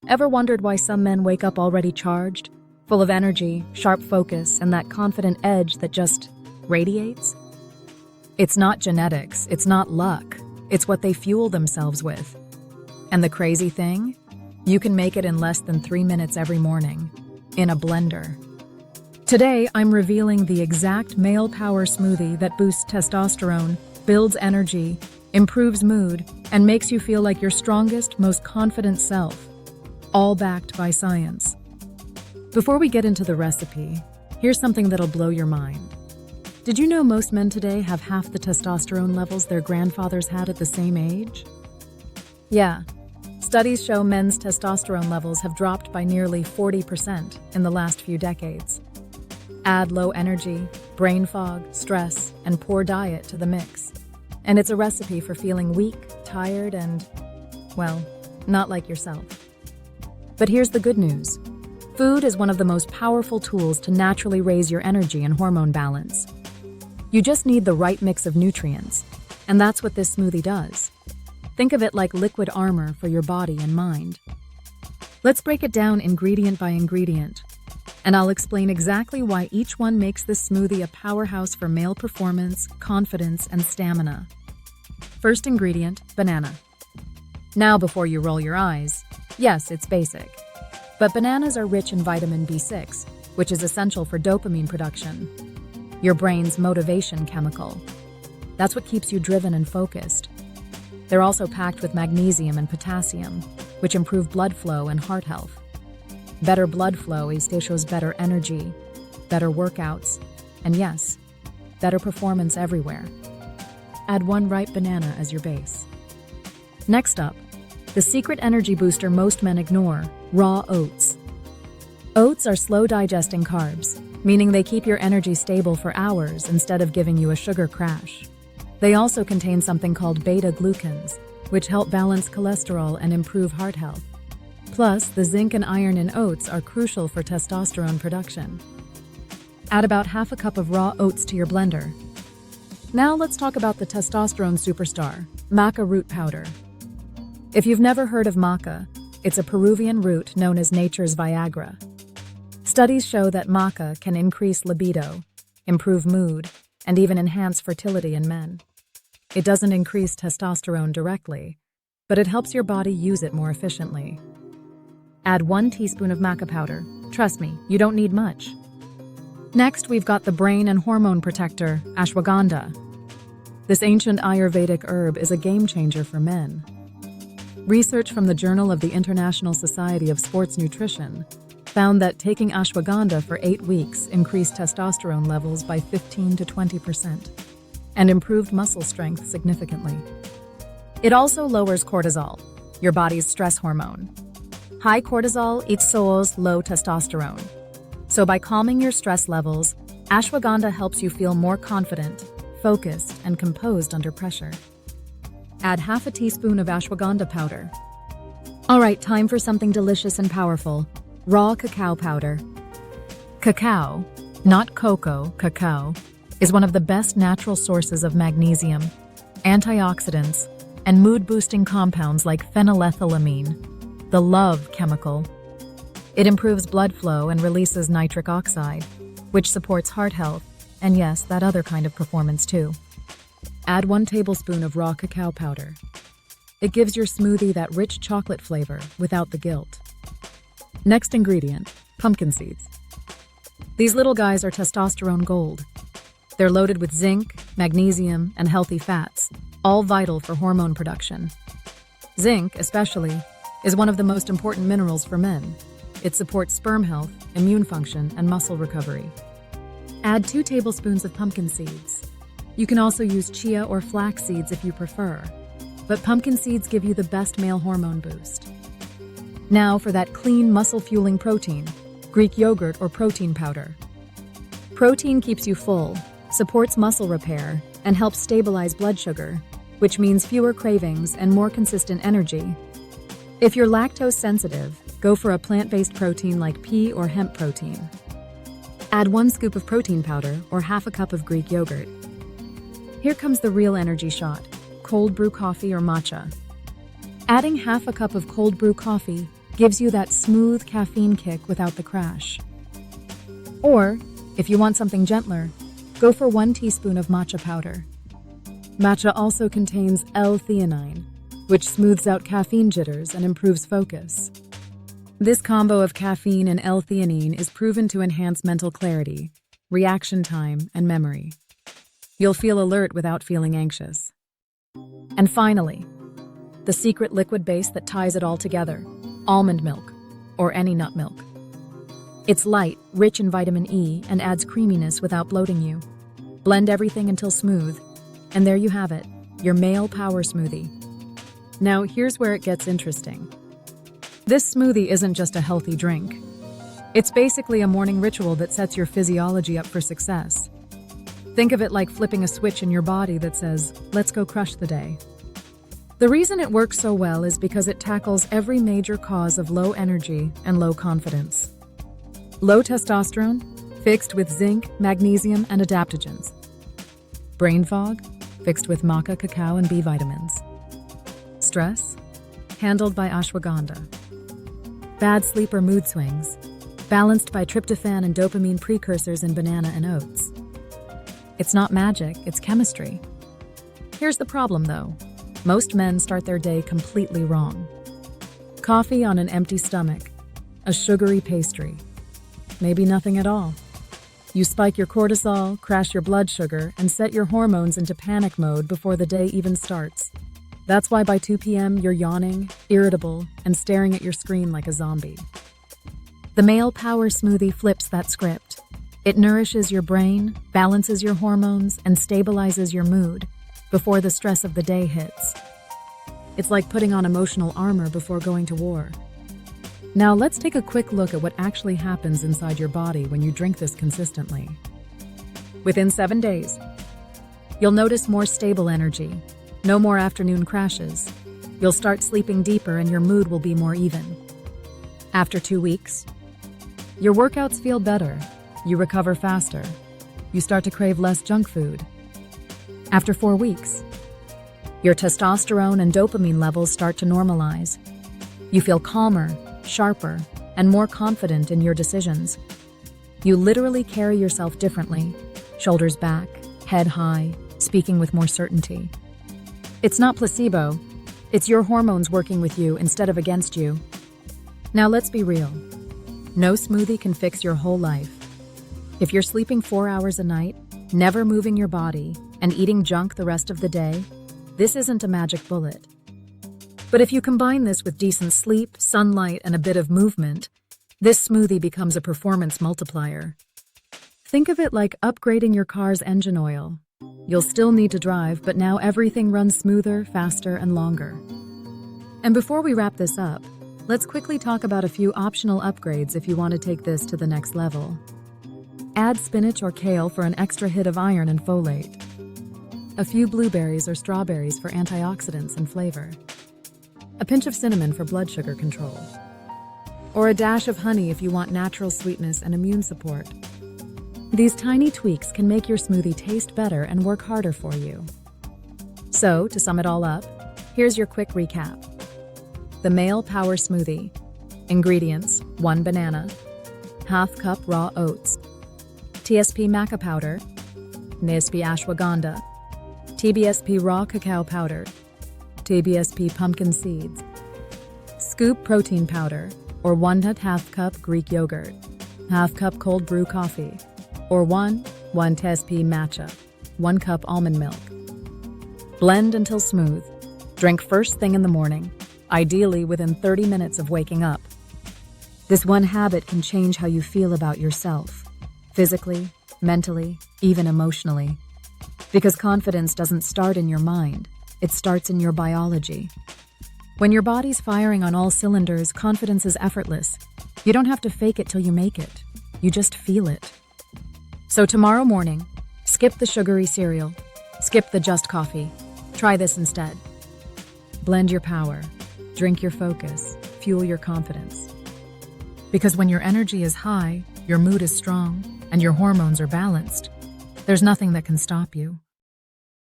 Ever wondered why some men wake up already charged, full of energy, sharp focus, and that confident edge that just radiates? It's not genetics, it's not luck, it's what they fuel themselves with. And the crazy thing? You can make it in less than 3 minutes every morning, in a blender. Today, I'm revealing the exact Male Power Smoothie that boosts testosterone, builds energy, improves mood, and makes you feel like your strongest, most confident self, all backed by science. Before we get into the recipe, here's something that'll blow your mind. Did you know most men today have half the testosterone levels their grandfathers had at the same age? Yeah, studies show men's testosterone levels have dropped by nearly 40% in the last few decades. Add low energy, brain fog, stress, and poor diet to the mix, and it's a recipe for feeling weak, tired, and, well, not like yourself. But here's the good news. Food is one of the most powerful tools to naturally raise your energy and hormone balance. You just need the right mix of nutrients, and that's what this smoothie does. Think of it like liquid armor for your body and mind. Let's break it down ingredient by ingredient, and I'll explain exactly why each one makes this smoothie a powerhouse for male performance, confidence, and stamina. First ingredient, banana. Now before you roll your eyes, yes, it's basic. But bananas are rich in vitamin B6, which is essential for dopamine production, your brain's motivation chemical. That's what keeps you driven and focused. They're also packed with magnesium and potassium, which improve blood flow and heart health. Better blood flow shows better energy, better workouts, and yes, better performance everywhere. Add 1 ripe banana as your base. Next up, the secret energy booster most men ignore, raw oats. Oats are slow-digesting carbs, meaning they keep your energy stable for hours instead of giving you a sugar crash. They also contain something called beta-glucans, which help balance cholesterol and improve heart health. Plus, the zinc and iron in oats are crucial for testosterone production. Add about half a cup of raw oats to your blender. Now let's talk about the testosterone superstar, Maca root powder. If you've never heard of Maca, it's a Peruvian root known as nature's Viagra. Studies show that Maca can increase libido, improve mood, and even enhance fertility in men. It doesn't increase testosterone directly, but it helps your body use it more efficiently. Add 1 teaspoon of maca powder. Trust me, you don't need much. Next, we've got the brain and hormone protector, Ashwagandha. This ancient Ayurvedic herb is a game changer for men. Research from the Journal of the International Society of Sports Nutrition found that taking ashwagandha for 8 weeks increased testosterone levels by 15 to 20% and improved muscle strength significantly. It also lowers cortisol, your body's stress hormone. High cortisol equals low testosterone. So by calming your stress levels, ashwagandha helps you feel more confident, focused, and composed under pressure. Add half a teaspoon of ashwagandha powder. All right, time for something delicious and powerful. Raw cacao powder. Cacao, not cocoa, cacao, is one of the best natural sources of magnesium, antioxidants, and mood-boosting compounds like phenylethylamine, the love chemical. It improves blood flow and releases nitric oxide, which supports heart health, and yes, that other kind of performance too. Add 1 tablespoon of raw cacao powder. It gives your smoothie that rich chocolate flavor without the guilt. Next ingredient, pumpkin seeds. These little guys are testosterone gold. They're loaded with zinc, magnesium, and healthy fats, all vital for hormone production. Zinc, especially, is one of the most important minerals for men. It supports sperm health, immune function, and muscle recovery. Add 2 tablespoons of pumpkin seeds. You can also use chia or flax seeds if you prefer, but pumpkin seeds give you the best male hormone boost. Now for that clean, muscle-fueling protein, Greek yogurt or protein powder. Protein keeps you full, supports muscle repair, and helps stabilize blood sugar, which means fewer cravings and more consistent energy. If you're lactose sensitive, go for a plant-based protein like pea or hemp protein. Add 1 scoop of protein powder or half a cup of Greek yogurt. Here comes the real energy shot, cold brew coffee or matcha. Adding half a cup of cold brew coffee gives you that smooth caffeine kick without the crash. Or, if you want something gentler, go for 1 teaspoon of matcha powder. Matcha also contains L-theanine, which smooths out caffeine jitters and improves focus. This combo of caffeine and L-theanine is proven to enhance mental clarity, reaction time, and memory. You'll feel alert without feeling anxious. And finally, the secret liquid base that ties it all together, almond milk, or any nut milk. It's light, rich in vitamin E, and adds creaminess without bloating you. Blend everything until smooth, and there you have it, your Male Power Smoothie. Now, here's where it gets interesting. This smoothie isn't just a healthy drink. It's basically a morning ritual that sets your physiology up for success. Think of it like flipping a switch in your body that says, let's go crush the day. The reason it works so well is because it tackles every major cause of low energy and low confidence. Low testosterone, fixed with zinc, magnesium, and adaptogens. Brain fog, fixed with Maca, cacao, and B vitamins. Stress, handled by Ashwagandha. Bad sleep or mood swings, balanced by tryptophan and dopamine precursors in banana and oats. It's not magic, it's chemistry. Here's the problem, though. Most men start their day completely wrong. Coffee on an empty stomach, a sugary pastry, maybe nothing at all. You spike your cortisol, crash your blood sugar, and set your hormones into panic mode before the day even starts. That's why by 2 p.m. you're yawning, irritable, and staring at your screen like a zombie. The Male Power Smoothie flips that script. It nourishes your brain, balances your hormones, and stabilizes your mood before the stress of the day hits. It's like putting on emotional armor before going to war. Now let's take a quick look at what actually happens inside your body when you drink this consistently. Within 7 days, you'll notice more stable energy, no more afternoon crashes. You'll start sleeping deeper and your mood will be more even. After 2 weeks, your workouts feel better, you recover faster, you start to crave less junk food. After 4 weeks, your testosterone and dopamine levels start to normalize. You feel calmer, sharper, and more confident in your decisions. You literally carry yourself differently, shoulders back, head high, speaking with more certainty. It's not placebo, it's your hormones working with you instead of against you. Now let's be real. No smoothie can fix your whole life. If you're sleeping 4 hours a night, never moving your body, and eating junk the rest of the day, this isn't a magic bullet. But if you combine this with decent sleep, sunlight, and a bit of movement, this smoothie becomes a performance multiplier. Think of it like upgrading your car's engine oil. You'll still need to drive, but now everything runs smoother, faster, and longer. And before we wrap this up, let's quickly talk about a few optional upgrades if you want to take this to the next level. Add spinach or kale for an extra hit of iron and folate. A few blueberries or strawberries for antioxidants and flavor. A pinch of cinnamon for blood sugar control. Or a dash of honey if you want natural sweetness and immune support. These tiny tweaks can make your smoothie taste better and work harder for you. So, to sum it all up, here's your quick recap. The Male Power Smoothie. Ingredients: 1 banana, ½ cup raw oats, TSP maca powder, NSP ashwagandha, TBSP raw cacao powder, TBSP pumpkin seeds, scoop protein powder, or 1½ cup Greek yogurt, ½ cup cold brew coffee, or 1 TSP matcha, 1 cup almond milk. Blend until smooth. Drink first thing in the morning, ideally within 30 minutes of waking up. This one habit can change how you feel about yourself, physically, mentally, even emotionally. Because confidence doesn't start in your mind, it starts in your biology. When your body's firing on all cylinders, confidence is effortless. You don't have to fake it till you make it. You just feel it. So tomorrow morning, skip the sugary cereal, skip the just coffee. Try this instead. Blend your power, drink your focus, fuel your confidence. Because when your energy is high, your mood is strong, and your hormones are balanced, there's nothing that can stop you.